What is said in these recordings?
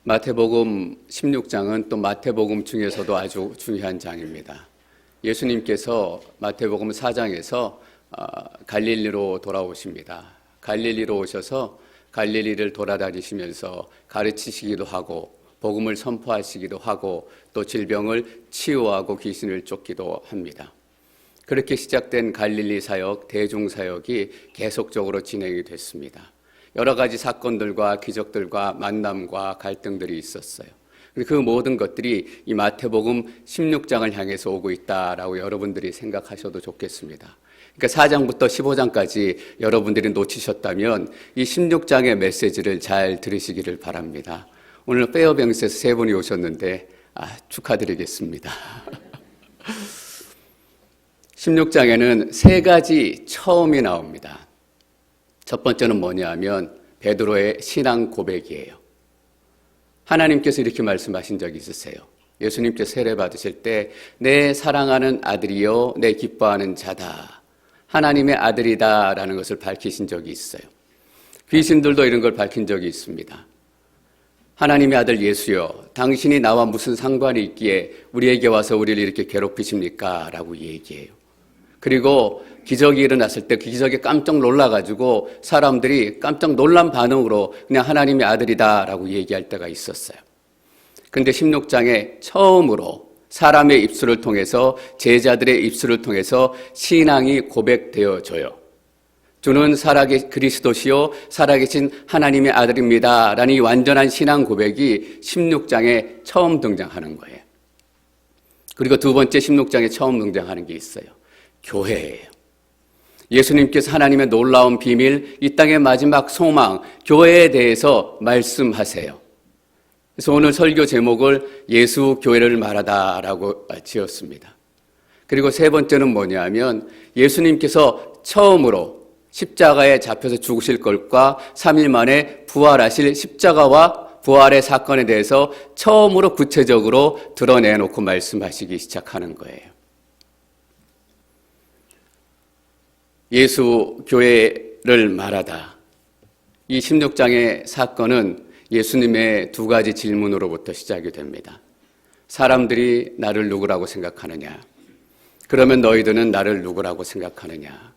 마태복음 16장은 또 마태복음 중에서도 아주 중요한 장입니다. 예수님께서 마태복음 4장에서 갈릴리로 돌아오십니다. 갈릴리로 오셔서 갈릴리를 돌아다니시면서 가르치시기도 하고 복음을 선포하시기도 하고 또 질병을 치유하고 귀신을 쫓기도 합니다. 그렇게 시작된 갈릴리 사역, 대중 사역이 계속적으로 진행이 됐습니다. 여러 가지 사건들과 기적들과 만남과 갈등들이 있었어요. 그 모든 것들이 이 마태복음 16장을 향해서 오고 있다라고 여러분들이 생각하셔도 좋겠습니다. 그러니까 4장부터 15장까지 여러분들이 놓치셨다면 이 16장의 메시지를 잘 들으시기를 바랍니다. 오늘 페어뱅스에서 세 분이 오셨는데 축하드리겠습니다. 16장에는 세 가지 처음이 나옵니다. 첫 번째는 뭐냐 하면 베드로의 신앙 고백이에요. 하나님께서 이렇게 말씀하신 적이 있으세요. 예수님께서 세례 받으실 때 내 사랑하는 아들이요 내 기뻐하는 자다. 하나님의 아들이다 라는 것을 밝히신 적이 있어요. 귀신들도 이런 걸 밝힌 적이 있습니다. 하나님의 아들 예수여, 당신이 나와 무슨 상관이 있기에 우리에게 와서 우리를 이렇게 괴롭히십니까? 라고 얘기해요. 그리고 기적이 일어났을 때 그 기적에 깜짝 놀라가지고 사람들이 깜짝 놀란 반응으로 그냥 하나님의 아들이다 라고 얘기할 때가 있었어요. 그런데 16장에 처음으로 사람의 입술을 통해서 제자들의 입술을 통해서 신앙이 고백되어져요. 주는 그리스도시요 살아계신 하나님의 아들입니다 라는 이 완전한 신앙 고백이 16장에 처음 등장하는 거예요. 그리고 두 번째 16장에 처음 등장하는 게 있어요. 교회예요. 예수님께서 하나님의 놀라운 비밀, 이 땅의 마지막 소망, 교회에 대해서 말씀하세요. 그래서 오늘 설교 제목을 예수 교회를 말하다라고 지었습니다. 그리고 세 번째는 뭐냐면 예수님께서 처음으로 십자가에 잡혀서 죽으실 것과 3일 만에 부활하실 십자가와 부활의 사건에 대해서 처음으로 구체적으로 드러내놓고 말씀하시기 시작하는 거예요. 예수 교회를 말하다. 이 16장의 사건은 예수님의 두 가지 질문으로부터 시작이 됩니다. 사람들이 나를 누구라고 생각하느냐? 그러면 너희들은 나를 누구라고 생각하느냐?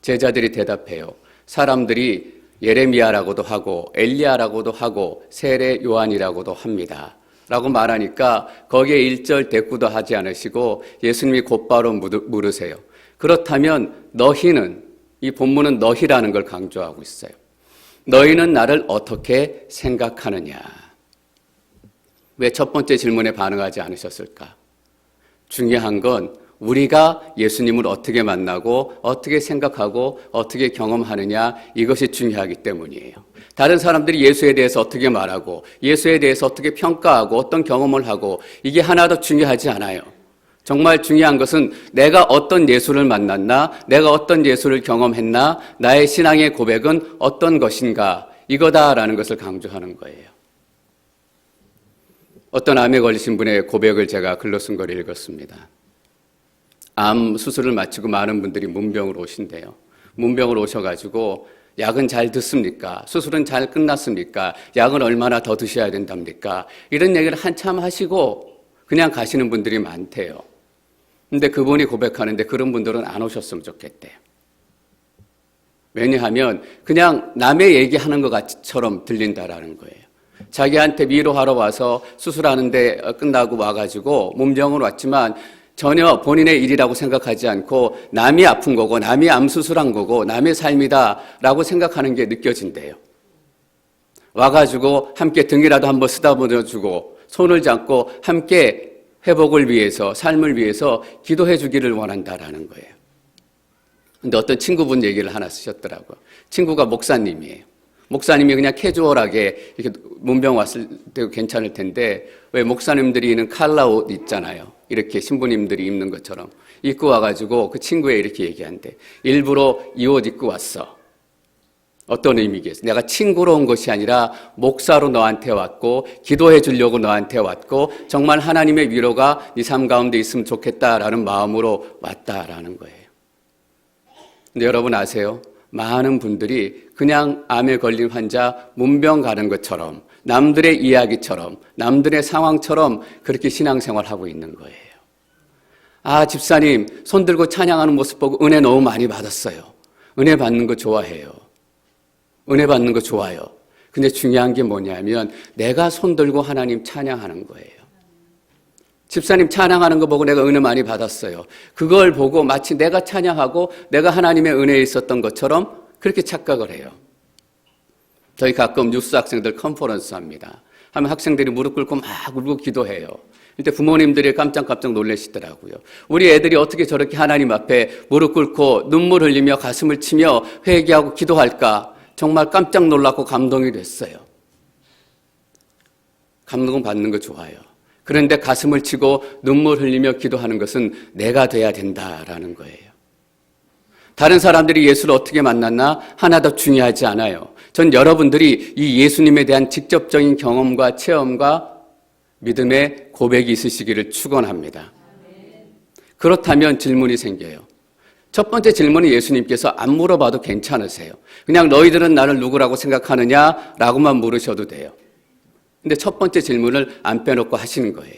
제자들이 대답해요. 사람들이 예레미야라고도 하고 엘리야라고도 하고 세례 요한이라고도 합니다. 라고 말하니까 거기에 1절 대꾸도 하지 않으시고 예수님이 곧바로 물으세요. 그렇다면 너희는, 이 본문은 너희라는 걸 강조하고 있어요. 너희는 나를 어떻게 생각하느냐? 왜 첫 번째 질문에 반응하지 않으셨을까? 중요한 건 우리가 예수님을 어떻게 만나고 어떻게 생각하고 어떻게 경험하느냐, 이것이 중요하기 때문이에요. 다른 사람들이 예수에 대해서 어떻게 말하고 예수에 대해서 어떻게 평가하고 어떤 경험을 하고 이게 하나도 중요하지 않아요. 정말 중요한 것은 내가 어떤 예수를 만났나, 내가 어떤 예수를 경험했나, 나의 신앙의 고백은 어떤 것인가, 이거다라는 것을 강조하는 거예요. 어떤 암에 걸리신 분의 고백을 제가 글로 쓴 걸 읽었습니다. 암 수술을 마치고 많은 분들이 문병으로 오신대요. 문병으로 오셔가지고 약은 잘 듣습니까? 수술은 잘 끝났습니까? 약은 얼마나 더 드셔야 된답니까? 이런 얘기를 한참 하시고 그냥 가시는 분들이 많대요. 근데 그분이 고백하는데 그런 분들은 안 오셨으면 좋겠대요. 왜냐하면 그냥 남의 얘기하는 것처럼 들린다라는 거예요. 자기한테 위로하러 와서 수술하는데 끝나고 와가지고 문병으로 왔지만 전혀 본인의 일이라고 생각하지 않고 남이 아픈 거고 남이 암 수술한 거고 남의 삶이다라고 생각하는 게 느껴진대요. 와가지고 함께 등이라도 한번 쓰다듬어주고 손을 잡고 함께 회복을 위해서, 삶을 위해서 기도해 주기를 원한다라는 거예요. 근데 어떤 친구분 얘기를 하나 쓰셨더라고요. 친구가 목사님이에요. 목사님이 그냥 캐주얼하게 이렇게 문병 왔을 때 괜찮을 텐데 왜 목사님들이 입는 칼라 옷 있잖아요. 이렇게 신부님들이 입는 것처럼 입고 와가지고 그 친구에 이렇게 얘기한대. 일부러 이 옷 입고 왔어. 어떤 의미겠어? 내가 친구로 온 것이 아니라 목사로 너한테 왔고 기도해 주려고 너한테 왔고 정말 하나님의 위로가 네 삶 가운데 있으면 좋겠다라는 마음으로 왔다라는 거예요. 근데 여러분 아세요? 많은 분들이 그냥 암에 걸린 환자 문병 가는 것처럼 남들의 이야기처럼, 남들의 상황처럼 그렇게 신앙생활하고 있는 거예요. 아, 집사님 손 들고 찬양하는 모습 보고 은혜 너무 많이 받았어요. 은혜 받는 거 좋아해요. 은혜 받는 거 좋아요. 근데 중요한 게 뭐냐면 내가 손 들고 하나님 찬양하는 거예요. 집사님 찬양하는 거 보고 내가 은혜 많이 받았어요. 그걸 보고 마치 내가 찬양하고 내가 하나님의 은혜에 있었던 것처럼 그렇게 착각을 해요. 저희 가끔 뉴스 학생들 컨퍼런스 합니다. 하면 학생들이 무릎 꿇고 막 울고 기도해요. 이때 부모님들이 깜짝깜짝 놀라시더라고요. 우리 애들이 어떻게 저렇게 하나님 앞에 무릎 꿇고 눈물 흘리며 가슴을 치며 회개하고 기도할까? 정말 깜짝 놀랐고 감동이 됐어요. 감동 받는 거 좋아요. 그런데 가슴을 치고 눈물 흘리며 기도하는 것은 내가 돼야 된다라는 거예요. 다른 사람들이 예수를 어떻게 만났나 하나도 중요하지 않아요. 전 여러분들이 이 예수님에 대한 직접적인 경험과 체험과 믿음의 고백이 있으시기를 축원합니다. 그렇다면 질문이 생겨요. 첫 번째 질문은 예수님께서 안 물어봐도 괜찮으세요. 그냥 너희들은 나를 누구라고 생각하느냐라고만 물으셔도 돼요. 근데 첫 번째 질문을 안 빼놓고 하시는 거예요.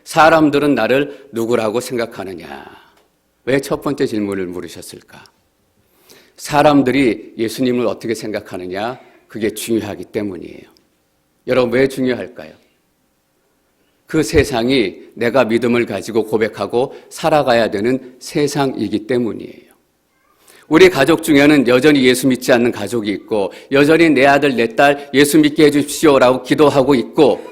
사람들은 나를 누구라고 생각하느냐. 왜 첫 번째 질문을 물으셨을까? 사람들이 예수님을 어떻게 생각하느냐, 그게 중요하기 때문이에요. 여러분, 왜 중요할까요? 그 세상이 내가 믿음을 가지고 고백하고 살아가야 되는 세상이기 때문이에요. 우리 가족 중에는 여전히 예수 믿지 않는 가족이 있고 여전히 내 아들, 내 딸 예수 믿게 해주십시오라고 기도하고 있고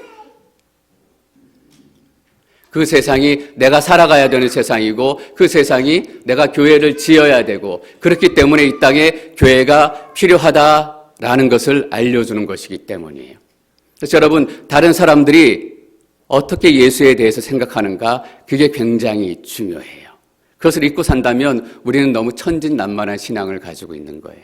그 세상이 내가 살아가야 되는 세상이고 그 세상이 내가 교회를 지어야 되고 그렇기 때문에 이 땅에 교회가 필요하다라는 것을 알려주는 것이기 때문이에요. 그래서 여러분, 다른 사람들이 어떻게 예수에 대해서 생각하는가, 그게 굉장히 중요해요. 그것을 잊고 산다면 우리는 너무 천진난만한 신앙을 가지고 있는 거예요.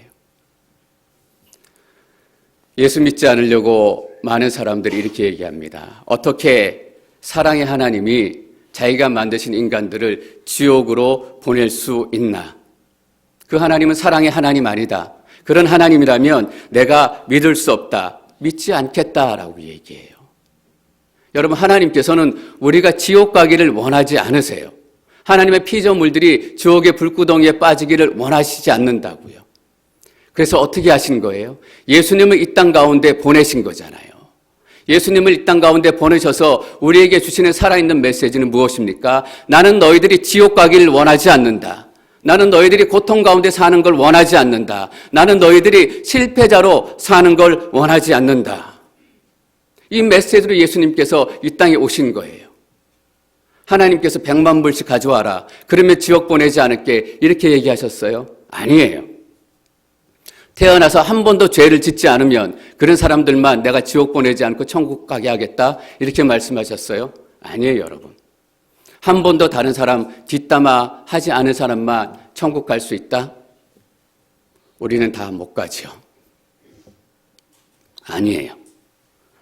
예수 믿지 않으려고 많은 사람들이 이렇게 얘기합니다. 어떻게 사랑의 하나님이 자기가 만드신 인간들을 지옥으로 보낼 수 있나? 그 하나님은 사랑의 하나님 아니다. 그런 하나님이라면 내가 믿을 수 없다. 믿지 않겠다라고 얘기해요. 여러분, 하나님께서는 우리가 지옥 가기를 원하지 않으세요. 하나님의 피조물들이 지옥의 불구덩이에 빠지기를 원하시지 않는다고요. 그래서 어떻게 하신 거예요? 예수님을 이 땅 가운데 보내신 거잖아요. 예수님을 이 땅 가운데 보내셔서 우리에게 주시는 살아있는 메시지는 무엇입니까? 나는 너희들이 지옥 가기를 원하지 않는다. 나는 너희들이 고통 가운데 사는 걸 원하지 않는다. 나는 너희들이 실패자로 사는 걸 원하지 않는다. 이 메시지로 예수님께서 이 땅에 오신 거예요. 하나님께서 100만 불씩 가져와라. 그러면 지옥 보내지 않을게. 이렇게 얘기하셨어요? 아니에요. 태어나서 한 번도 죄를 짓지 않으면 그런 사람들만 내가 지옥 보내지 않고 천국 가게 하겠다. 이렇게 말씀하셨어요? 아니에요, 여러분. 한 번도 다른 사람 뒷담화 하지 않은 사람만 천국 갈 수 있다? 우리는 다 못 가죠. 아니에요.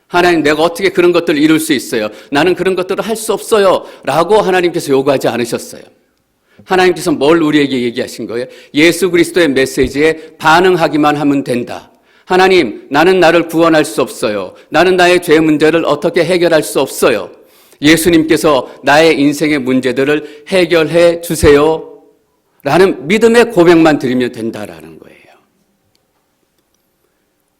하나님, 내가 어떻게 그런 것들을 이룰 수 있어요? 나는 그런 것들을 할 수 없어요. 라고 하나님께서 요구하지 않으셨어요. 하나님께서 뭘 우리에게 얘기하신 거예요? 예수 그리스도의 메시지에 반응하기만 하면 된다. 하나님, 나는 나를 구원할 수 없어요. 나는 나의 죄 문제를 어떻게 해결할 수 없어요. 예수님께서 나의 인생의 문제들을 해결해 주세요. 라는 믿음의 고백만 드리면 된다라는 거예요.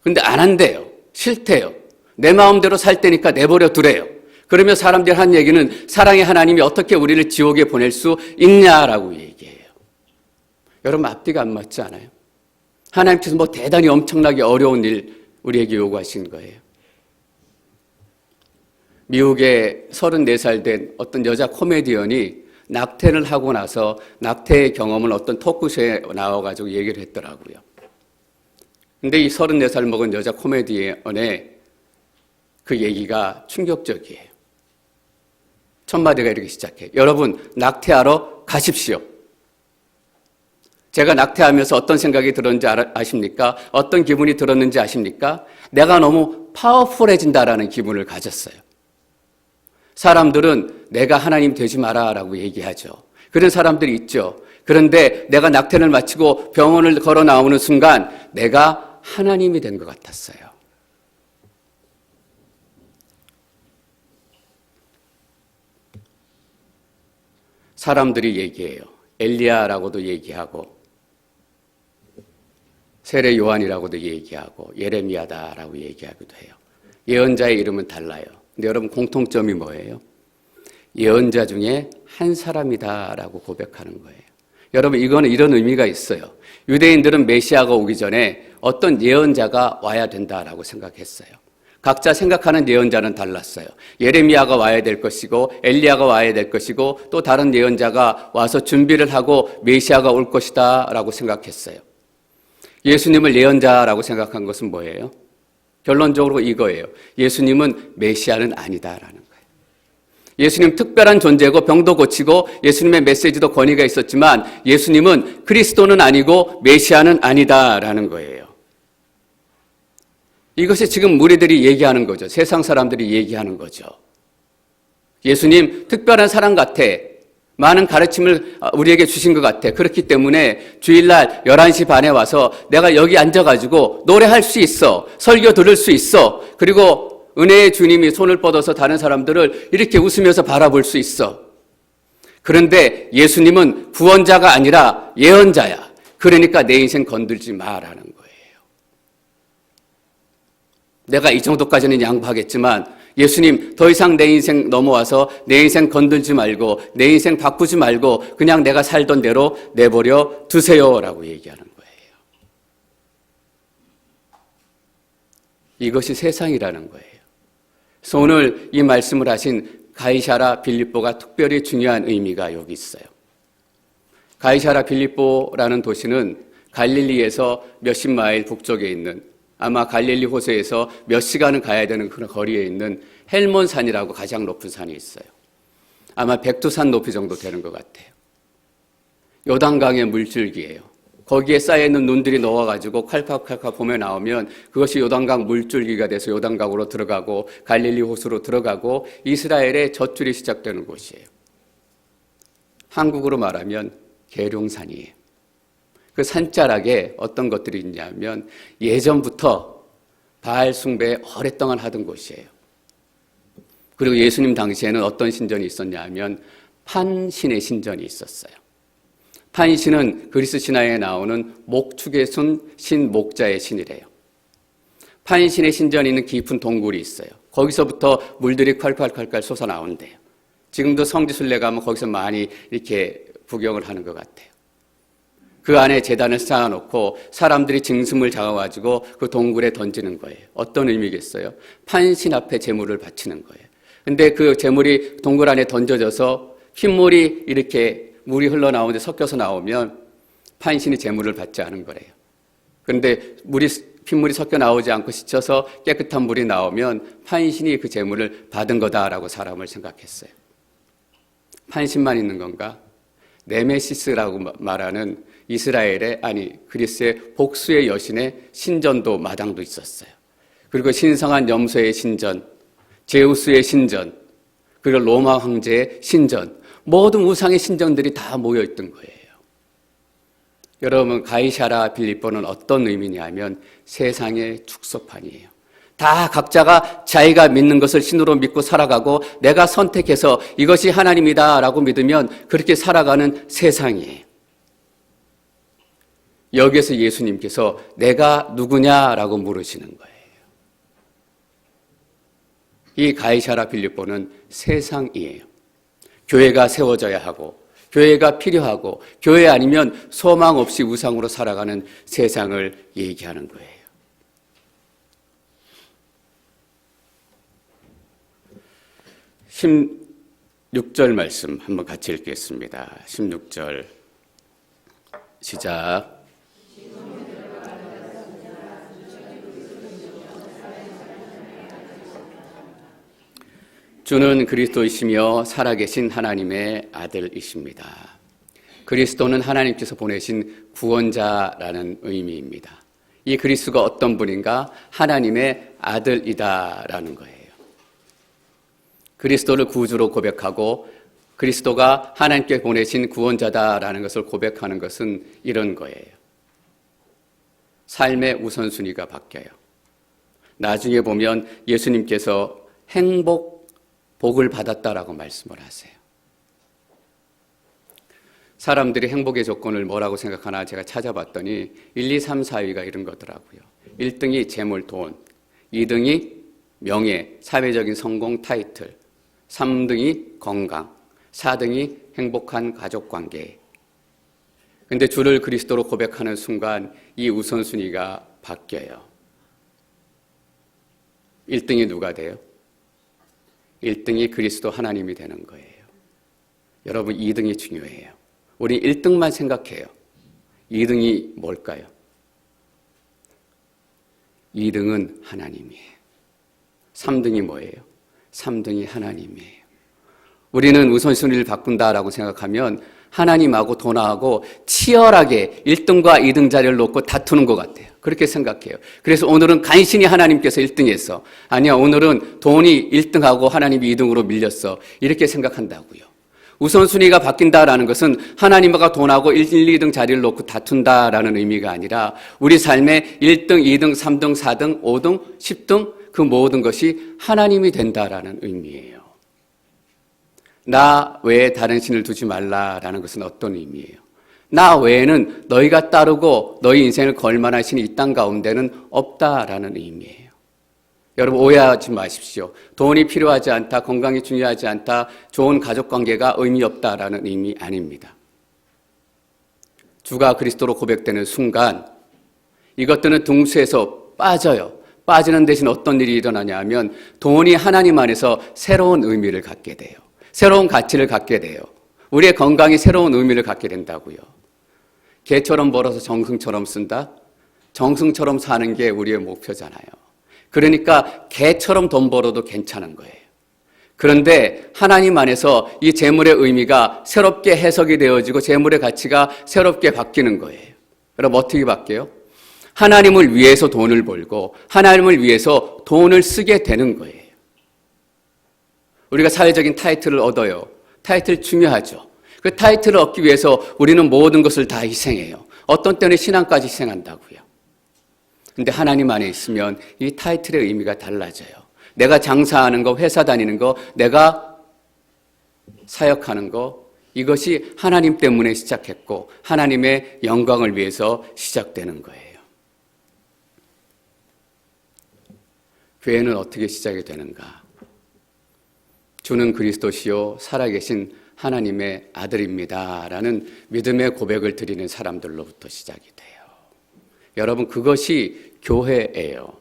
근데 안 한대요. 싫대요. 내 마음대로 살 테니까 내버려 두래요. 그러면 사람들이 한 얘기는 사랑의 하나님이 어떻게 우리를 지옥에 보낼 수 있냐라고 얘기해요. 여러분, 앞뒤가 안 맞지 않아요? 하나님께서 뭐 대단히 엄청나게 어려운 일 우리에게 요구하신 거예요. 미국에 34살 된 어떤 여자 코미디언이 낙태를 하고 나서 낙태의 경험을 어떤 토크쇼에 나와가지고 얘기를 했더라고요. 근데 이 34살 먹은 여자 코미디언의 그 얘기가 충격적이에요. 첫 마디가 이렇게 시작해요. 여러분, 낙태하러 가십시오. 제가 낙태하면서 어떤 생각이 들었는지 아십니까? 어떤 기분이 들었는지 아십니까? 내가 너무 파워풀해진다라는 기분을 가졌어요. 사람들은 내가 하나님 되지 마라라고 얘기하죠. 그런 사람들이 있죠. 그런데 내가 낙태를 마치고 병원을 걸어 나오는 순간 내가 하나님이 된 것 같았어요. 사람들이 얘기해요. 엘리야라고도 얘기하고 세례 요한이라고도 얘기하고 예레미야다라고 얘기하기도 해요. 예언자의 이름은 달라요. 근데 여러분 공통점이 뭐예요? 예언자 중에 한 사람이다라고 고백하는 거예요. 여러분 이거는 이런 의미가 있어요. 유대인들은 메시아가 오기 전에 어떤 예언자가 와야 된다라고 생각했어요. 각자 생각하는 예언자는 달랐어요. 예레미야가 와야 될 것이고 엘리야가 와야 될 것이고 또 다른 예언자가 와서 준비를 하고 메시아가 올 것이다 라고 생각했어요. 예수님을 예언자라고 생각한 것은 뭐예요? 결론적으로 이거예요. 예수님은 메시아는 아니다라는 거예요. 예수님 특별한 존재고 병도 고치고 예수님의 메시지도 권위가 있었지만 예수님은 그리스도는 아니고 메시아는 아니다라는 거예요. 이것이 지금 무리들이 얘기하는 거죠. 세상 사람들이 얘기하는 거죠. 예수님 특별한 사람 같아. 많은 가르침을 우리에게 주신 것 같아. 그렇기 때문에 주일날 11시 반에 와서 내가 여기 앉아가지고 노래할 수 있어. 설교 들을 수 있어. 그리고 은혜의 주님이 손을 뻗어서 다른 사람들을 이렇게 웃으면서 바라볼 수 있어. 그런데 예수님은 구원자가 아니라 예언자야. 그러니까 내 인생 건들지 마라는 거예요. 내가 이 정도까지는 양보하겠지만 예수님 더 이상 내 인생 넘어와서 내 인생 건들지 말고 내 인생 바꾸지 말고 그냥 내가 살던 대로 내버려 두세요라고 얘기하는 거예요. 이것이 세상이라는 거예요. 그래서 오늘 이 말씀을 하신 가이사라 빌립보가 특별히 중요한 의미가 여기 있어요. 가이사라 빌립보라는 도시는 갈릴리에서 몇십 마일 북쪽에 있는 아마 갈릴리 호수에서 몇 시간은 가야 되는 그런 거리에 있는 헬몬산이라고 가장 높은 산이 있어요. 아마 백두산 높이 정도 되는 것 같아요. 요단강의 물줄기예요. 거기에 쌓여있는 눈들이 녹아가지고 칼칵칼칵 봄에 나오면 그것이 요단강 물줄기가 돼서 요단강으로 들어가고 갈릴리 호수로 들어가고 이스라엘의 젖줄이 시작되는 곳이에요. 한국으로 말하면 계룡산이에요. 그 산자락에 어떤 것들이 있냐면 예전부터 바알 숭배 오랫동안 하던 곳이에요. 그리고 예수님 당시에는 어떤 신전이 있었냐 하면 판신의 신전이 있었어요. 판신은 그리스 신화에 나오는 목축의 신 목자의 신이래요. 판신의 신전이 있는 깊은 동굴이 있어요. 거기서부터 물들이 콸콸콸콸 솟아나온대요. 지금도 성지순례 가면 거기서 많이 이렇게 구경을 하는 것 같아요. 그 안에 제단을 쌓아놓고 사람들이 짐승을 잡아가지고 그 동굴에 던지는 거예요. 어떤 의미겠어요? 판신 앞에 제물을 바치는 거예요. 근데 그 제물이 동굴 안에 던져져서 핏물이 이렇게 물이 흘러나오는데 섞여서 나오면 판신이 제물을 받지 않은 거래요. 그런데 핏물이 섞여 나오지 않고 씻혀서 깨끗한 물이 나오면 판신이 그 제물을 받은 거다라고 사람을 생각했어요. 판신만 있는 건가? 네메시스라고 말하는 이스라엘의 그리스의 복수의 여신의 신전도 마당도 있었어요. 그리고 신성한 염소의 신전, 제우스의 신전, 그리고 로마 황제의 신전, 모든 우상의 신전들이 다 모여있던 거예요. 여러분 가이사라 빌립보는 어떤 의미냐면 세상의 축소판이에요. 다 각자가 자기가 믿는 것을 신으로 믿고 살아가고 내가 선택해서 이것이 하나님이다 라고 믿으면 그렇게 살아가는 세상이에요. 여기에서 예수님께서 내가 누구냐라고 물으시는 거예요. 이 가이사라 빌립보는 세상이에요. 교회가 세워져야 하고 교회가 필요하고 교회 아니면 소망 없이 우상으로 살아가는 세상을 얘기하는 거예요. 16절 말씀 한번 같이 읽겠습니다. 16절 시작. 주는 그리스도이시며 살아계신 하나님의 아들이십니다. 그리스도는 하나님께서 보내신 구원자라는 의미입니다. 이 그리스도가 어떤 분인가? 하나님의 아들이다라는 거예요. 그리스도를 구주로 고백하고 그리스도가 하나님께 보내신 구원자다라는 것을 고백하는 것은 이런 거예요. 삶의 우선순위가 바뀌어요. 나중에 보면 예수님께서 복을 받았다라고 말씀을 하세요. 사람들이 행복의 조건을 뭐라고 생각하나 제가 찾아봤더니 1, 2, 3, 4위가 이런 거더라고요. 1등이 재물, 돈, 2등이 명예, 사회적인 성공, 타이틀, 3등이 건강, 4등이 행복한 가족관계. 근데 주를 그리스도로 고백하는 순간 이 우선순위가 바뀌어요. 1등이 누가 돼요? 1등이 그리스도 하나님이 되는 거예요. 여러분, 2등이 중요해요. 우리 1등만 생각해요. 2등이 뭘까요? 2등은 하나님이에요. 3등이 뭐예요? 3등이 하나님이에요. 우리는 우선순위를 바꾼다라고 생각하면 하나님하고 돈하고 치열하게 1등과 2등 자리를 놓고 다투는 것 같아요. 그렇게 생각해요. 그래서 오늘은 간신히 하나님께서 1등했어. 아니야, 오늘은 돈이 1등하고 하나님이 2등으로 밀렸어. 이렇게 생각한다고요. 우선순위가 바뀐다라는 것은 하나님과 돈하고 1, 2등 자리를 놓고 다툰다라는 의미가 아니라 우리 삶의 1등, 2등, 3등, 4등, 5등, 10등 그 모든 것이 하나님이 된다라는 의미예요. 나 외에 다른 신을 두지 말라라는 것은 어떤 의미예요? 나 외에는 너희가 따르고 너희 인생을 걸 만한 신이 이 땅 가운데는 없다라는 의미예요. 여러분, 오해하지 마십시오. 돈이 필요하지 않다, 건강이 중요하지 않다, 좋은 가족관계가 의미 없다라는 의미 아닙니다. 주가 그리스도로 고백되는 순간 이것들은 등수에서 빠져요. 빠지는 대신 어떤 일이 일어나냐 하면 돈이 하나님 안에서 새로운 의미를 갖게 돼요. 새로운 가치를 갖게 돼요. 우리의 건강이 새로운 의미를 갖게 된다고요. 개처럼 벌어서 정승처럼 쓴다? 정승처럼 사는 게 우리의 목표잖아요. 그러니까 개처럼 돈 벌어도 괜찮은 거예요. 그런데 하나님 안에서 이 재물의 의미가 새롭게 해석이 되어지고 재물의 가치가 새롭게 바뀌는 거예요. 여러분, 어떻게 바뀌어요? 하나님을 위해서 돈을 벌고 하나님을 위해서 돈을 쓰게 되는 거예요. 우리가 사회적인 타이틀을 얻어요. 타이틀 중요하죠. 그 타이틀을 얻기 위해서 우리는 모든 것을 다 희생해요. 어떤 때는 신앙까지 희생한다고요. 근데 하나님 안에 있으면 이 타이틀의 의미가 달라져요. 내가 장사하는 거, 회사 다니는 거, 내가 사역하는 거, 이것이 하나님 때문에 시작했고 하나님의 영광을 위해서 시작되는 거예요. 교회는 어떻게 시작이 되는가? 주는 그리스도시요 살아계신 하나님의 아들입니다 라는 믿음의 고백을 드리는 사람들로부터 시작이 돼요. 여러분, 그것이 교회예요.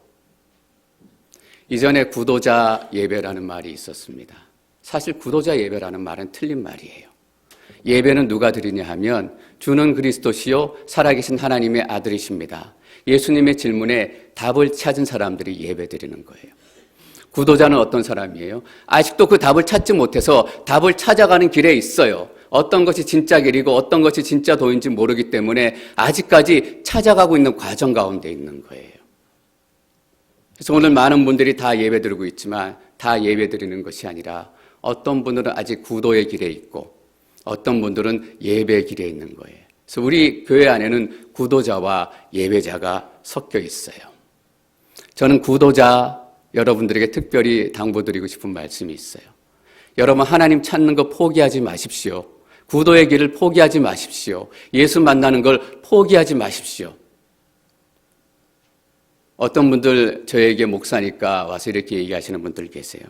이전에 구도자 예배라는 말이 있었습니다. 사실 구도자 예배라는 말은 틀린 말이에요. 예배는 누가 드리냐 하면 주는 그리스도시요 살아계신 하나님의 아들이십니다. 예수님의 질문에 답을 찾은 사람들이 예배 드리는 거예요. 구도자는 어떤 사람이에요? 아직도 그 답을 찾지 못해서 답을 찾아가는 길에 있어요. 어떤 것이 진짜 길이고 어떤 것이 진짜 도인지 모르기 때문에 아직까지 찾아가고 있는 과정 가운데 있는 거예요. 그래서 오늘 많은 분들이 다 예배드리고 있지만 다 예배드리는 것이 아니라 어떤 분들은 아직 구도의 길에 있고 어떤 분들은 예배의 길에 있는 거예요. 그래서 우리 교회 안에는 구도자와 예배자가 섞여 있어요. 저는 구도자 여러분들에게 특별히 당부드리고 싶은 말씀이 있어요. 여러분, 하나님 찾는 거 포기하지 마십시오. 구도의 길을 포기하지 마십시오. 예수 만나는 걸 포기하지 마십시오. 어떤 분들 저에게 목사니까 와서 이렇게 얘기하시는 분들 계세요.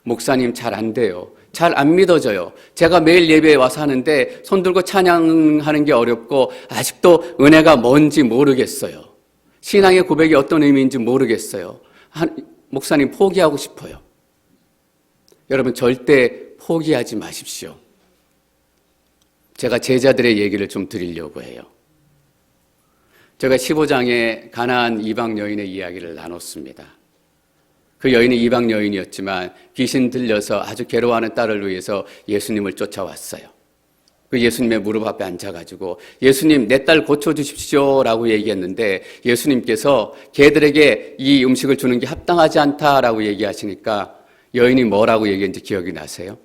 목사님, 잘 안 돼요. 잘 안 믿어져요. 제가 매일 예배에 와서 하는데 손 들고 찬양하는 게 어렵고 아직도 은혜가 뭔지 모르겠어요. 신앙의 고백이 어떤 의미인지 모르겠어요. 목사님, 포기하고 싶어요. 여러분, 절대 포기하지 마십시오. 제가 제자들의 얘기를 좀 드리려고 해요. 제가 15장에 가나안 이방 여인의 이야기를 나눴습니다. 그 여인이 이방 여인이었지만 귀신 들려서 아주 괴로워하는 딸을 위해서 예수님을 쫓아왔어요. 그 예수님의 무릎 앞에 앉아가지고 예수님, 내 딸 고쳐주십시오 라고 얘기했는데 예수님께서 걔들에게 이 음식을 주는 게 합당하지 않다라고 얘기하시니까 여인이 뭐라고 얘기했는지 기억이 나세요?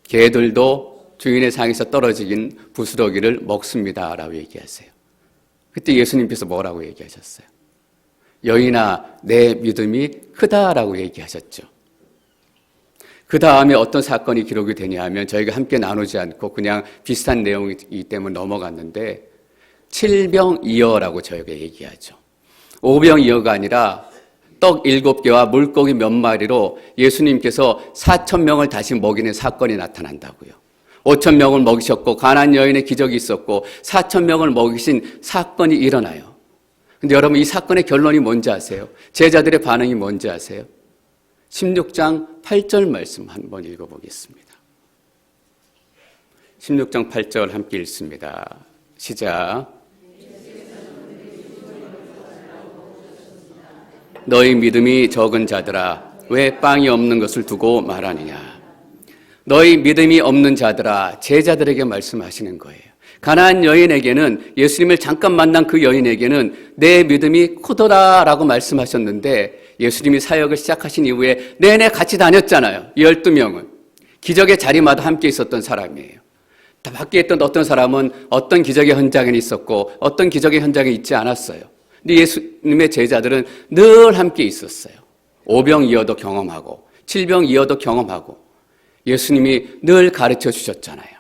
걔들도 주인의 상에서 떨어지긴 부스러기를 먹습니다 라고 얘기하세요. 그때 예수님께서 뭐라고 얘기하셨어요? 여인아, 내 믿음이 크다라고 얘기하셨죠. 그 다음에 어떤 사건이 기록이 되냐 하면 저희가 함께 나누지 않고 그냥 비슷한 내용이기 때문에 넘어갔는데 7병2여라고 저희가 얘기하죠. 5병2여가 아니라 떡 7개와 물고기 몇 마리로 예수님께서 4,000명을 다시 먹이는 사건이 나타난다고요. 5,000명을 먹이셨고 가나안 여인의 기적이 있었고 4,000명을 먹이신 사건이 일어나요. 근데 여러분 이 사건의 결론이 뭔지 아세요? 제자들의 반응이 뭔지 아세요? 16장 8절 말씀 한번 읽어보겠습니다. 16장 8절 함께 읽습니다. 시작. 너희 믿음이 적은 자들아 왜 빵이 없는 것을 두고 말하느냐. 너희 믿음이 없는 자들아, 제자들에게 말씀하시는 거예요. 가나안 여인에게는, 예수님을 잠깐 만난 그 여인에게는 내 믿음이 크도다라고 말씀하셨는데 예수님이 사역을 시작하신 이후에 내내 같이 다녔잖아요. 12명은 기적의 자리마다 함께 있었던 사람이에요. 다 밖에 있던 어떤 사람은 어떤 기적의 현장에 있었고 어떤 기적의 현장에 있지 않았어요. 근데 예수님의 제자들은 늘 함께 있었어요. 5병2여도 경험하고 7병2여도 경험하고 예수님이 늘 가르쳐 주셨잖아요.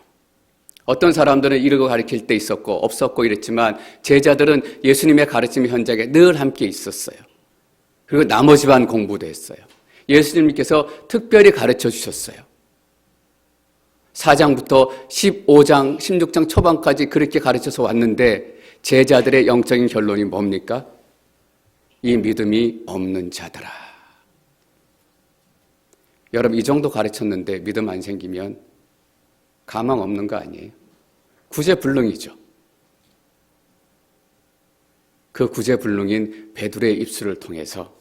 어떤 사람들은 이러고 가르칠 때 있었고 없었고 이랬지만 제자들은 예수님의 가르침 현장에 늘 함께 있었어요. 그리고 나머지 반 공부도 했어요. 예수님께서 특별히 가르쳐 주셨어요. 4장부터 15장, 16장 초반까지 그렇게 가르쳐서 왔는데 제자들의 영적인 결론이 뭡니까? 이 믿음이 없는 자들아. 여러분 이 정도 가르쳤는데 믿음 안 생기면 가망 없는 거 아니에요? 구제불능이죠. 그 구제불능인 베드로의 입술을 통해서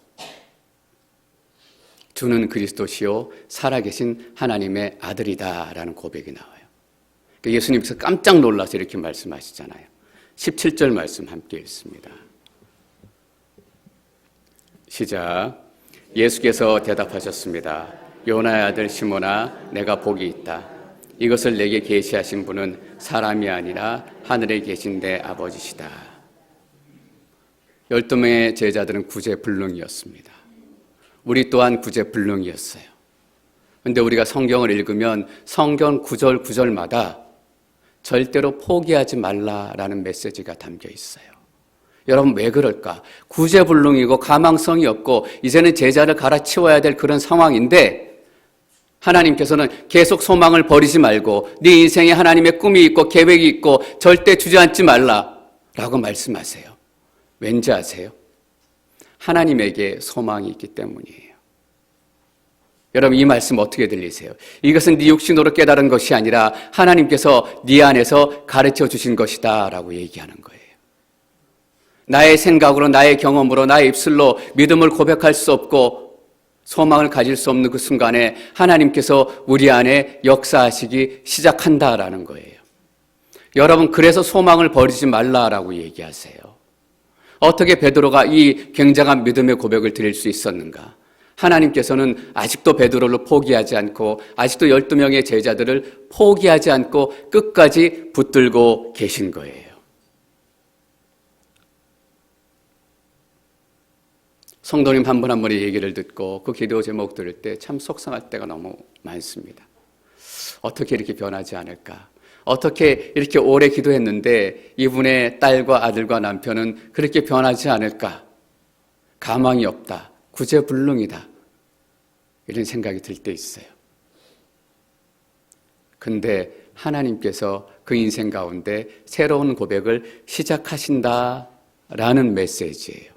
주는 그리스도시요 살아계신 하나님의 아들이다라는 고백이 나와요. 예수님께서 깜짝 놀라서 이렇게 말씀하시잖아요. 17절 말씀 함께 읽습니다. 시작. 예수께서 대답하셨습니다. 요나의 아들 시몬아, 내가 복이 있다. 이것을 내게 계시하신 분은 사람이 아니라 하늘에 계신 내 아버지시다. 12명의 제자들은 구제불능이었습니다. 우리 또한 구제불능이었어요. 그런데 우리가 성경을 읽으면 성경 구절 구절마다 절대로 포기하지 말라라는 메시지가 담겨 있어요. 여러분 왜 그럴까? 구제불능이고 가망성이 없고 이제는 제자를 갈아치워야 될 그런 상황인데 하나님께서는 계속 소망을 버리지 말고 네 인생에 하나님의 꿈이 있고 계획이 있고 절대 주저앉지 말라라고 말씀하세요. 왠지 아세요? 하나님에게 소망이 있기 때문이에요. 여러분 이 말씀 어떻게 들리세요? 이것은 네 육신으로 깨달은 것이 아니라 하나님께서 네 안에서 가르쳐 주신 것이다 라고 얘기하는 거예요. 나의 생각으로 나의 경험으로 나의 입술로 믿음을 고백할 수 없고 소망을 가질 수 없는 그 순간에 하나님께서 우리 안에 역사하시기 시작한다라는 거예요. 여러분 그래서 소망을 버리지 말라라고 얘기하세요. 어떻게 베드로가 이 굉장한 믿음의 고백을 드릴 수 있었는가? 하나님께서는 아직도 베드로를 포기하지 않고 아직도 12명의 제자들을 포기하지 않고 끝까지 붙들고 계신 거예요. 성도님 한 분 한 분의 얘기를 듣고 그 기도 제목 들을 때 참 속상할 때가 너무 많습니다. 어떻게 이렇게 변하지 않을까? 어떻게 이렇게 오래 기도했는데 이분의 딸과 아들과 남편은 그렇게 변하지 않을까? 가망이 없다. 구제불능이다. 이런 생각이 들 때 있어요. 근데 하나님께서 그 인생 가운데 새로운 고백을 시작하신다라는 메시지예요.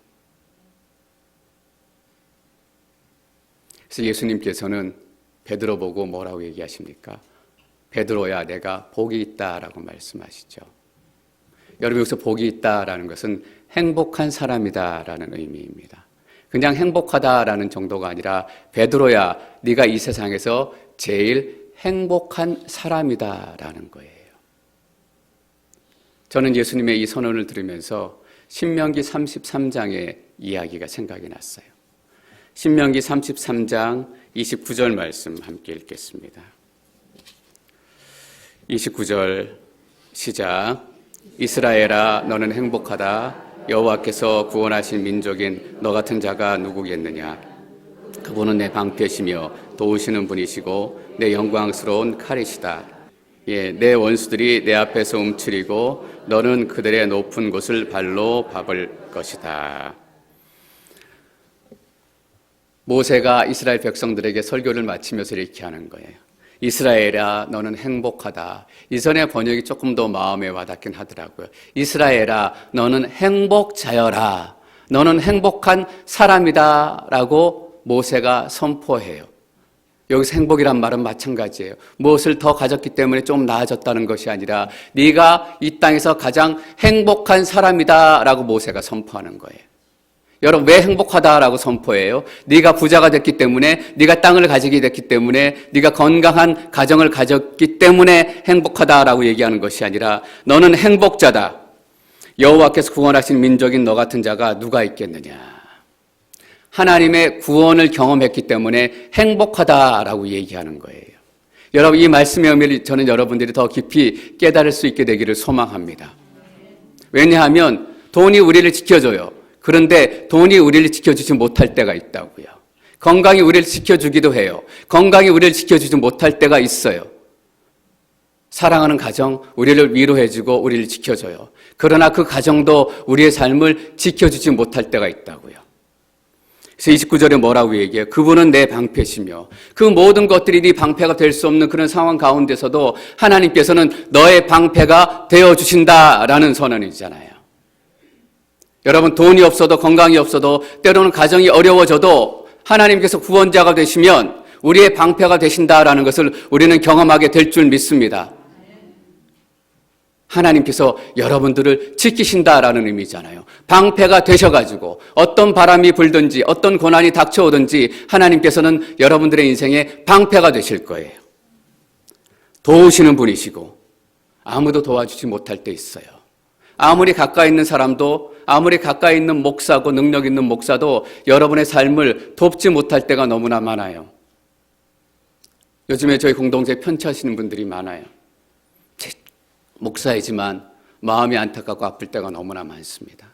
그래서 예수님께서는 베드로 보고 뭐라고 얘기하십니까? 베드로야 내가 복이 있다라고 말씀하시죠. 여러분 여기서 복이 있다라는 것은 행복한 사람이다라는 의미입니다. 그냥 행복하다라는 정도가 아니라 베드로야 네가 이 세상에서 제일 행복한 사람이다라는 거예요. 저는 예수님의 이 선언을 들으면서 신명기 33장의 이야기가 생각이 났어요. 신명기 33장 29절 말씀 함께 읽겠습니다. 29절 시작. 이스라엘아 너는 행복하다. 여호와께서 구원하신 민족인 너 같은 자가 누구겠느냐. 그분은 내 방패시며 도우시는 분이시고 내 영광스러운 칼이시다. 예, 내 원수들이 내 앞에서 움츠리고 너는 그들의 높은 곳을 발로 밟을 것이다. 모세가 이스라엘 백성들에게 설교를 마치면서 이렇게 하는 거예요. 이스라엘아, 너는 행복하다. 이전의 번역이 조금 더 마음에 와닿긴 하더라고요. 이스라엘아, 너는 행복자여라. 너는 행복한 사람이다. 라고 모세가 선포해요. 여기서 행복이란 말은 마찬가지예요. 무엇을 더 가졌기 때문에 좀 나아졌다는 것이 아니라 네가 이 땅에서 가장 행복한 사람이다. 라고 모세가 선포하는 거예요. 여러분, 왜 행복하다라고 선포해요? 네가 부자가 됐기 때문에, 네가 땅을 가지게 됐기 때문에, 네가 건강한 가정을 가졌기 때문에 행복하다라고 얘기하는 것이 아니라 너는 행복자다. 여호와께서 구원하신 민족인 너 같은 자가 누가 있겠느냐. 하나님의 구원을 경험했기 때문에 행복하다라고 얘기하는 거예요. 여러분, 이 말씀의 의미를 저는 여러분들이 더 깊이 깨달을 수 있게 되기를 소망합니다. 왜냐하면 돈이 우리를 지켜줘요. 그런데 돈이 우리를 지켜주지 못할 때가 있다고요. 건강이 우리를 지켜주기도 해요. 건강이 우리를 지켜주지 못할 때가 있어요. 사랑하는 가정, 우리를 위로해주고 우리를 지켜줘요. 그러나 그 가정도 우리의 삶을 지켜주지 못할 때가 있다고요. 그래서 29절에 뭐라고 얘기해요? 그분은 내 방패시며 그 모든 것들이 네 방패가 될 수 없는 그런 상황 가운데서도 하나님께서는 너의 방패가 되어주신다라는 선언이잖아요. 여러분, 돈이 없어도 건강이 없어도 때로는 가정이 어려워져도 하나님께서 구원자가 되시면 우리의 방패가 되신다라는 것을 우리는 경험하게 될 줄 믿습니다. 하나님께서 여러분들을 지키신다라는 의미잖아요. 방패가 되셔가지고 어떤 바람이 불든지 어떤 고난이 닥쳐오든지 하나님께서는 여러분들의 인생에 방패가 되실 거예요. 도우시는 분이시고 아무도 도와주지 못할 때 있어요. 아무리 가까이 있는 사람도, 아무리 가까이 있는 목사고 능력 있는 목사도 여러분의 삶을 돕지 못할 때가 너무나 많아요. 요즘에 저희 공동체에 편찮으시는 분들이 많아요. 목사이지만 마음이 안타깝고 아플 때가 너무나 많습니다.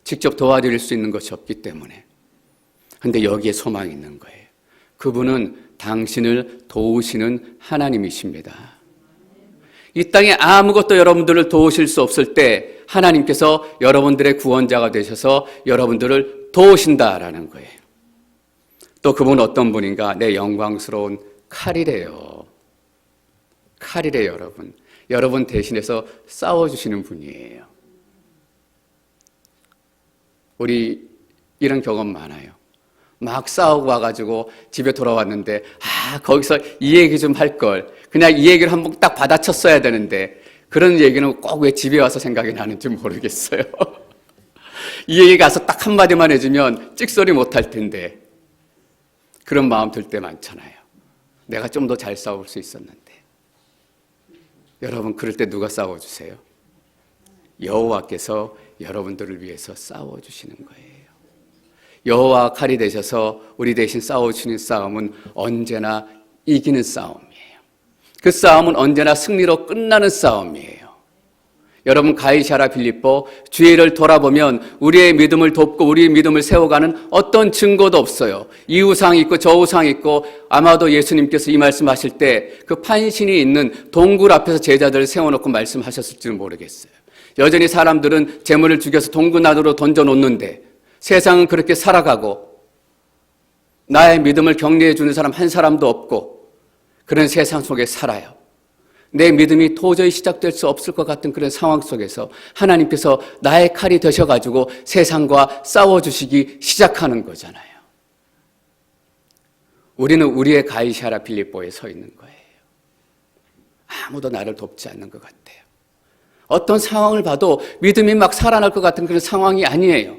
직접 도와드릴 수 있는 것이 없기 때문에. 그런데 여기에 소망이 있는 거예요. 그분은 당신을 도우시는 하나님이십니다. 이 땅에 아무것도 여러분들을 도우실 수 없을 때 하나님께서 여러분들의 구원자가 되셔서 여러분들을 도우신다라는 거예요. 또 그분은 어떤 분인가? 내 영광스러운 칼이래요. 칼이래요, 여러분. 여러분 대신해서 싸워주시는 분이에요. 우리 이런 경험 많아요. 막 싸우고 와가지고 집에 돌아왔는데 거기서 이 얘기 좀 할 걸. 그냥 이 얘기를 한번 딱 받아쳤어야 되는데 그런 얘기는 꼭 왜 집에 와서 생각이 나는지 모르겠어요. 이 얘기 가서 딱 한마디만 해주면 찍소리 못할 텐데 그런 마음 들 때 많잖아요. 내가 좀 더 잘 싸울 수 있었는데. 여러분, 그럴 때 누가 싸워주세요? 여호와께서 여러분들을 위해서 싸워주시는 거예요. 여호와 칼이 되셔서 우리 대신 싸워주시는 싸움은 언제나 이기는 싸움이에요. 그 싸움은 언제나 승리로 끝나는 싸움이에요. 여러분, 가이사라 빌립보 주위를 돌아보면 우리의 믿음을 돕고 우리의 믿음을 세워가는 어떤 증거도 없어요. 이 우상이 있고 저 우상이 있고 아마도 예수님께서 이 말씀하실 때 그 판신이 있는 동굴 앞에서 제자들을 세워놓고 말씀하셨을지는 모르겠어요. 여전히 사람들은 재물을 죽여서 동굴 안으로 던져놓는데 세상은 그렇게 살아가고 나의 믿음을 격려해 주는 사람 한 사람도 없고 그런 세상 속에 살아요. 내 믿음이 도저히 시작될 수 없을 것 같은 그런 상황 속에서 하나님께서 나의 칼이 되셔가지고 세상과 싸워주시기 시작하는 거잖아요. 우리는 우리의 가이사라 빌립보에 서 있는 거예요. 아무도 나를 돕지 않는 것 같아요. 어떤 상황을 봐도 믿음이 막 살아날 것 같은 그런 상황이 아니에요.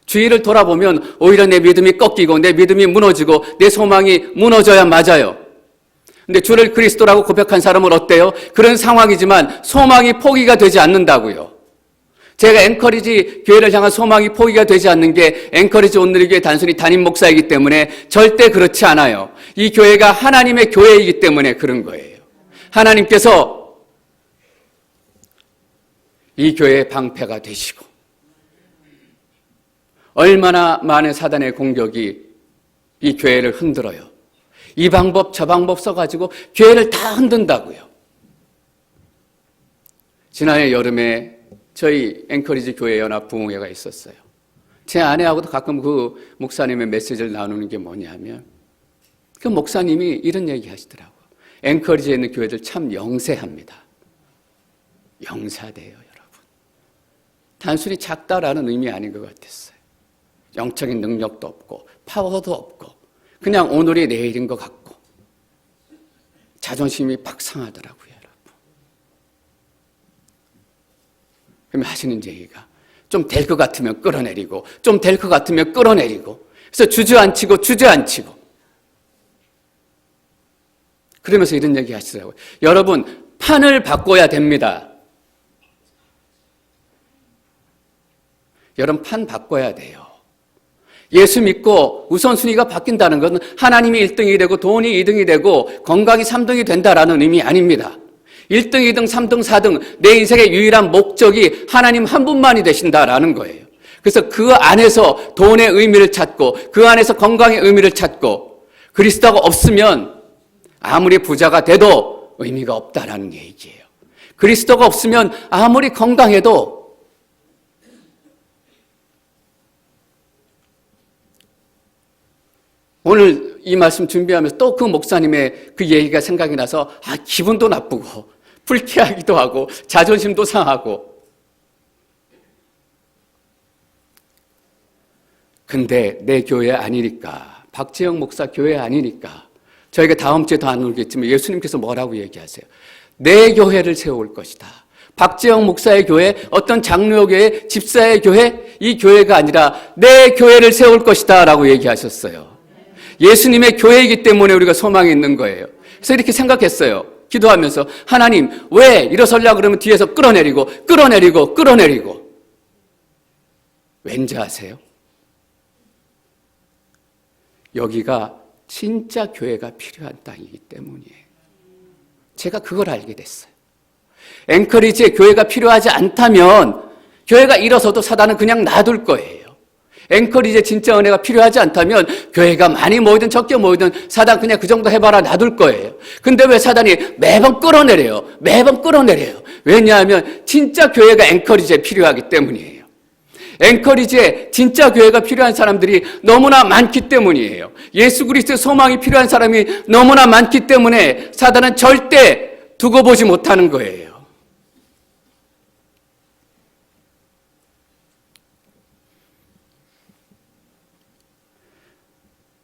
주위를 돌아보면 오히려 내 믿음이 꺾이고 내 믿음이 무너지고 내 소망이 무너져야 맞아요. 근데 주를 그리스도라고 고백한 사람은 어때요? 그런 상황이지만 소망이 포기가 되지 않는다고요. 제가 앵커리지 교회를 향한 소망이 포기가 되지 않는 게 앵커리지 온누리교회 단순히 담임 목사이기 때문에 절대 그렇지 않아요. 이 교회가 하나님의 교회이기 때문에 그런 거예요. 하나님께서 이 교회의 방패가 되시고 얼마나 많은 사단의 공격이 이 교회를 흔들어요. 이 방법 저 방법 써가지고 교회를 다 흔든다고요. 지난해 여름에 저희 앵커리지 교회 연합 부흥회가 있었어요. 제 아내하고도 가끔 그 목사님의 메시지를 나누는 게 뭐냐면 그 목사님이 이런 얘기 하시더라고요. 앵커리지에 있는 교회들 참 영세합니다. 영사돼요, 여러분. 단순히 작다라는 의미 아닌 것 같았어요. 영적인 능력도 없고 파워도 없고 그냥 오늘이 내일인 것 같고 자존심이 팍 상하더라고요, 여러분. 그럼 하시는 얘기가 좀 될 것 같으면 끌어내리고 좀 될 것 같으면 끌어내리고 그래서 주저앉히고 그러면서 이런 얘기 하시더라고요. 여러분, 판을 바꿔야 됩니다. 여러분, 판 바꿔야 돼요. 예수 믿고 우선순위가 바뀐다는 것은 하나님이 1등이 되고 돈이 2등이 되고 건강이 3등이 된다라는 의미 아닙니다. 1등, 2등, 3등, 4등 내 인생의 유일한 목적이 하나님 한 분만이 되신다라는 거예요. 그래서 그 안에서 돈의 의미를 찾고 그 안에서 건강의 의미를 찾고 그리스도가 없으면 아무리 부자가 돼도 의미가 없다라는 얘기예요. 그리스도가 없으면 아무리 건강해도 오늘 이 말씀 준비하면서 또 그 목사님의 그 얘기가 생각이 나서 기분도 나쁘고 불쾌하기도 하고 자존심도 상하고 근데 내 교회 아니니까 박재영 목사 교회 아니니까 저희가 다음 주에 더 안 울겠지만 예수님께서 뭐라고 얘기하세요? 내 교회를 세울 것이다. 박재영 목사의 교회, 어떤 장로의 교회, 집사의 교회, 이 교회가 아니라 내 교회를 세울 것이다 라고 얘기하셨어요. 예수님의 교회이기 때문에 우리가 소망이 있는 거예요. 그래서 이렇게 생각했어요. 기도하면서 하나님 왜 일어서려고 그러면 뒤에서 끌어내리고 왠지 아세요? 여기가 진짜 교회가 필요한 땅이기 때문이에요. 제가 그걸 알게 됐어요. 앵커리지에 교회가 필요하지 않다면 교회가 일어서도 사단은 그냥 놔둘 거예요. 앵커리지에 진짜 은혜가 필요하지 않다면 교회가 많이 모이든 적게 모이든 사단 그냥 그 정도 해봐라 놔둘 거예요. 근데 왜 사단이 매번 끌어내려요? 왜냐하면 진짜 교회가 앵커리지에 필요하기 때문이에요. 앵커리지에 진짜 교회가 필요한 사람들이 너무나 많기 때문이에요. 예수 그리스도의 소망이 필요한 사람이 너무나 많기 때문에 사단은 절대 두고 보지 못하는 거예요.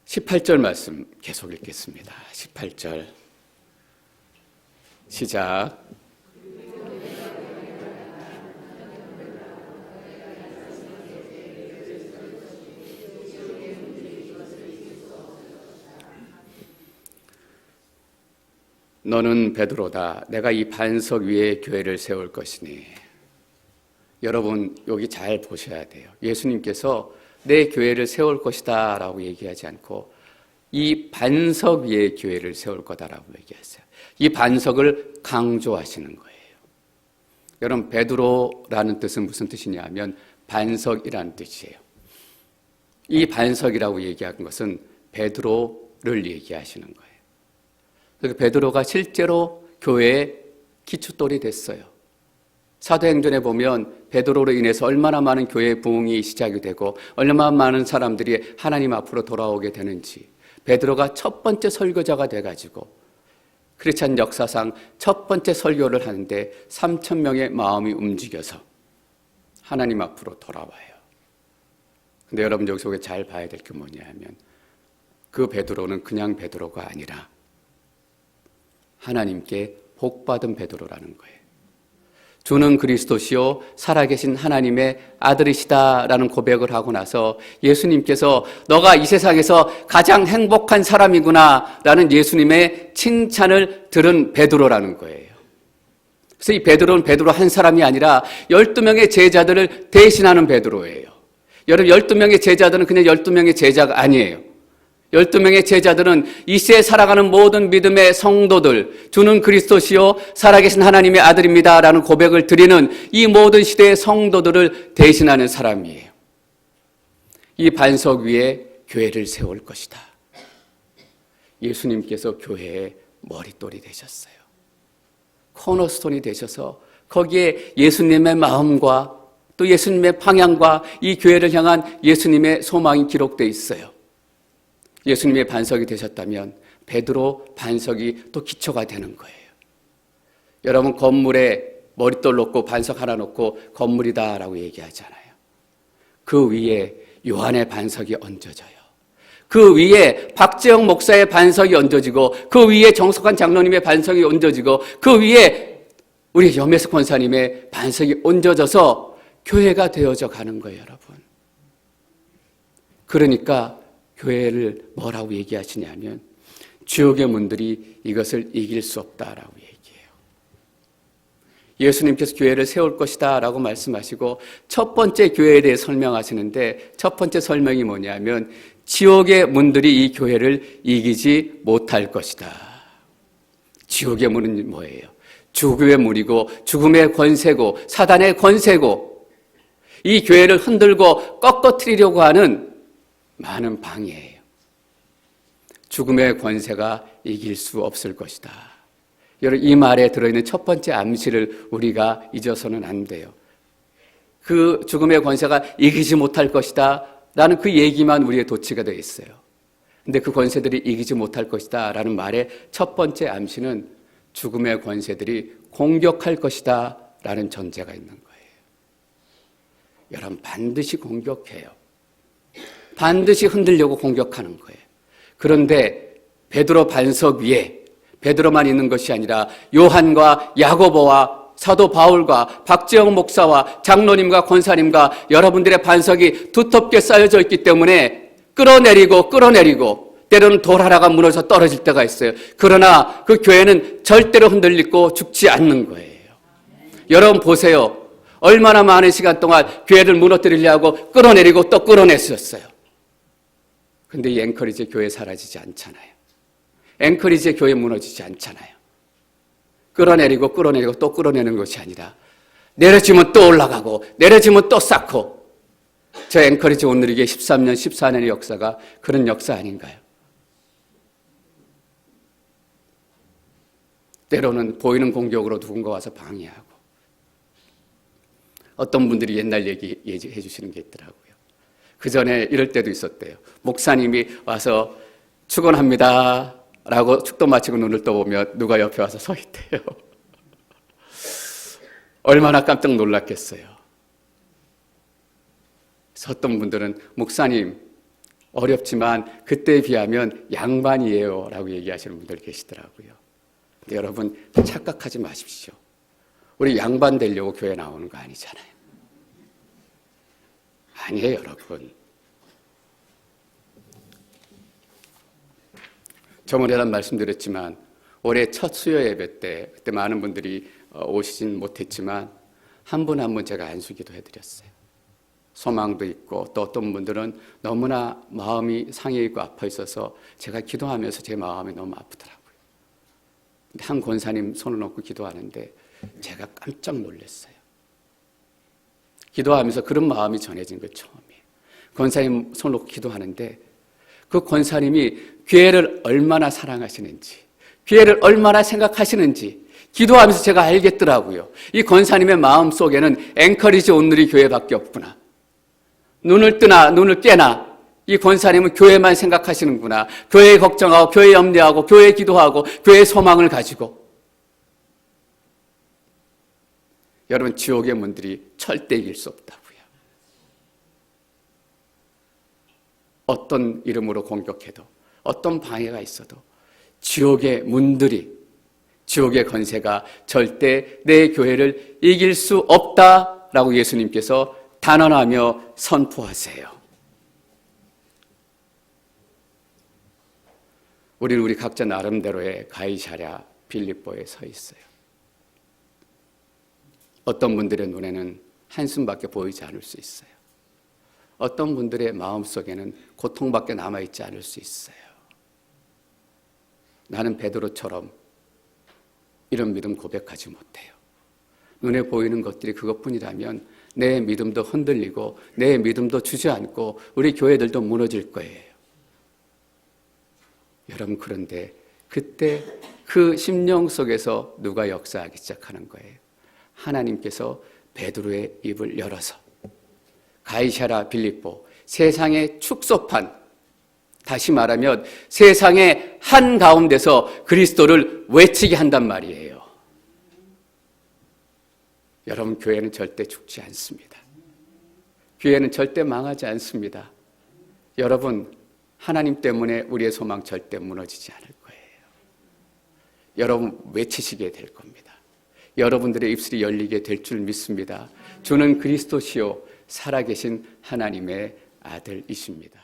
(18절) 말씀 계속 읽겠습니다. 18절 시작. 너는 베드로다. 내가 이 반석 위에 교회를 세울 것이니. 여러분 여기 잘 보셔야 돼요. 예수님께서 내 교회를 세울 것이다 라고 얘기하지 않고 이 반석 위에 교회를 세울 거다라고 얘기하세요. 이 반석을 강조하시는 거예요. 여러분 베드로라는 뜻은 무슨 뜻이냐 하면 반석이라는 뜻이에요. 이 반석이라고 얘기한 것은 베드로를 얘기하시는 거예요. 그래서 베드로가 실제로 교회의 기초돌이 됐어요. 사도행전에 보면 베드로로 인해서 얼마나 많은 교회의 부흥이 시작이 되고 얼마나 많은 사람들이 하나님 앞으로 돌아오게 되는지 베드로가 첫 번째 설교자가 돼가지고 크리스찬 역사상 첫 번째 설교를 하는데 3,000명의 마음이 움직여서 하나님 앞으로 돌아와요. 근데 여러분 여기서 잘 봐야 될 게 뭐냐 하면 그 베드로는 그냥 베드로가 아니라 하나님께 복받은 베드로라는 거예요. 주는 그리스도시요 살아계신 하나님의 아들이시다라는 고백을 하고 나서 예수님께서 너가 이 세상에서 가장 행복한 사람이구나라는 예수님의 칭찬을 들은 베드로라는 거예요. 그래서 이 베드로는 베드로 한 사람이 아니라 12명의 제자들을 대신하는 베드로예요. 여러분 12명의 제자들은 그냥 12명의 제자가 아니에요. 12명의 제자들은 이 시대에 살아가는 모든 믿음의 성도들, 주는 그리스도시요 살아계신 하나님의 아들입니다 라는 고백을 드리는 이 모든 시대의 성도들을 대신하는 사람이에요. 이 반석 위에 교회를 세울 것이다. 예수님께서 교회의 머릿돌이 되셨어요. 코너스톤이 되셔서 거기에 예수님의 마음과 또 예수님의 방향과 이 교회를 향한 예수님의 소망이 기록되어 있어요. 예수님의 반석이 되셨다면 베드로 반석이 또 기초가 되는 거예요. 여러분, 건물에 머릿돌 놓고 반석 하나 놓고 건물이다라고 얘기하잖아요. 그 위에 요한의 반석이 얹어져요. 그 위에 박재영 목사의 반석이 얹어지고 그 위에 정석환 장로님의 반석이 얹어지고 그 위에 우리 염혜숙 권사님의 반석이 얹어져서 교회가 되어져 가는 거예요, 여러분. 그러니까 교회를 뭐라고 얘기하시냐면 지옥의 문들이 이것을 이길 수 없다라고 얘기해요. 예수님께서 교회를 세울 것이다 라고 말씀하시고 첫 번째 교회에 대해 설명하시는데 첫 번째 설명이 뭐냐면 지옥의 문들이 이 교회를 이기지 못할 것이다. 지옥의 문은 뭐예요? 죽음의 문이고 죽음의 권세고 사단의 권세고 이 교회를 흔들고 꺾어뜨리려고 하는 많은 방해예요. 죽음의 권세가 이길 수 없을 것이다. 여러분, 이 말에 들어있는 첫 번째 암시를 우리가 잊어서는 안 돼요. 그 죽음의 권세가 이기지 못할 것이다 라는 그 얘기만 우리의 도취가 되어 있어요. 근데 그 권세들이 이기지 못할 것이다 라는 말의 첫 번째 암시는 죽음의 권세들이 공격할 것이다 라는 전제가 있는 거예요. 여러분, 반드시 공격해요. 반드시 흔들려고 공격하는 거예요. 그런데 베드로 반석 위에 베드로만 있는 것이 아니라 요한과 야고보와 사도 바울과 박재영 목사와 장로님과 권사님과 여러분들의 반석이 두텁게 쌓여져 있기 때문에 끌어내리고 때로는 돌 하나가 무너져 떨어질 때가 있어요. 그러나 그 교회는 절대로 흔들리고 죽지 않는 거예요. 여러분 보세요. 얼마나 많은 시간 동안 교회를 무너뜨리려고 끌어내리고 또 끌어냈었어요. 근데 이 앵커리지 교회 사라지지 않잖아요. 앵커리지의 교회 무너지지 않잖아요. 끌어내리고 또 끌어내는 것이 아니라 내려지면 또 올라가고 내려지면 또 쌓고 저 앵커리지 온누리교회 13년, 14년의 역사가 그런 역사 아닌가요? 때로는 보이는 공격으로 누군가 와서 방해하고 어떤 분들이 옛날 얘기해 주시는 게 있더라고요. 그 전에 이럴 때도 있었대요. 목사님이 와서 축원합니다 라고 축도 마치고 눈을 떠보면 누가 옆에 와서 서 있대요. 얼마나 깜짝 놀랐겠어요. 섰던 분들은 목사님 어렵지만 그때에 비하면 양반이에요 라고 얘기하시는 분들 계시더라고요. 근데 여러분 착각하지 마십시오. 우리 양반 되려고 교회 나오는 거 아니잖아요. 아니에요, 여러분. 저번에도 말씀드렸지만 올해 첫 수요 예배 때 그때 많은 분들이 오시진 못했지만 한 분 한 분 제가 안수기도 해드렸어요. 소망도 있고 또 어떤 분들은 너무나 마음이 상해 있고 아파 있어서 제가 기도하면서 제 마음이 너무 아프더라고요. 근데 한 권사님 손을 놓고 기도하는데 제가 깜짝 놀랐어요. 기도하면서 그런 마음이 전해진 거 처음이에요. 권사님 손을 놓고 기도하는데 그 권사님이 교회를 얼마나 사랑하시는지, 교회를 얼마나 생각하시는지 기도하면서 제가 알겠더라고요. 이 권사님의 마음 속에는 앵커리지 온누리 교회밖에 없구나. 눈을 뜨나 눈을 깨나 이 권사님은 교회만 생각하시는구나. 교회 걱정하고 교회 염려하고 교회 기도하고 교회 소망을 가지고. 여러분, 지옥의 문들이 절대 이길 수 없다고요. 어떤 이름으로 공격해도 어떤 방해가 있어도 지옥의 문들이, 지옥의 권세가 절대 내 교회를 이길 수 없다라고 예수님께서 단언하며 선포하세요. 우리는 우리 각자 나름대로의 가이사랴 빌립보에 서 있어요. 어떤 분들의 눈에는 한숨밖에 보이지 않을 수 있어요. 어떤 분들의 마음속에는 고통밖에 남아있지 않을 수 있어요. 나는 베드로처럼 이런 믿음 고백하지 못해요. 눈에 보이는 것들이 그것뿐이라면 내 믿음도 흔들리고 내 믿음도 주저앉고 우리 교회들도 무너질 거예요. 여러분, 그런데 그때 그 심령 속에서 누가 역사하기 시작하는 거예요? 하나님께서 베드로의 입을 열어서 가이사랴 빌립보, 세상의 축소판, 다시 말하면 세상의 한가운데서 그리스도를 외치게 한단 말이에요. 여러분, 교회는 절대 죽지 않습니다. 교회는 절대 망하지 않습니다. 여러분, 하나님 때문에 우리의 소망 절대 무너지지 않을 거예요. 여러분, 외치시게 될 겁니다. 여러분들의 입술이 열리게 될 줄 믿습니다. 주는 그리스도시요 살아계신 하나님의 아들이십니다.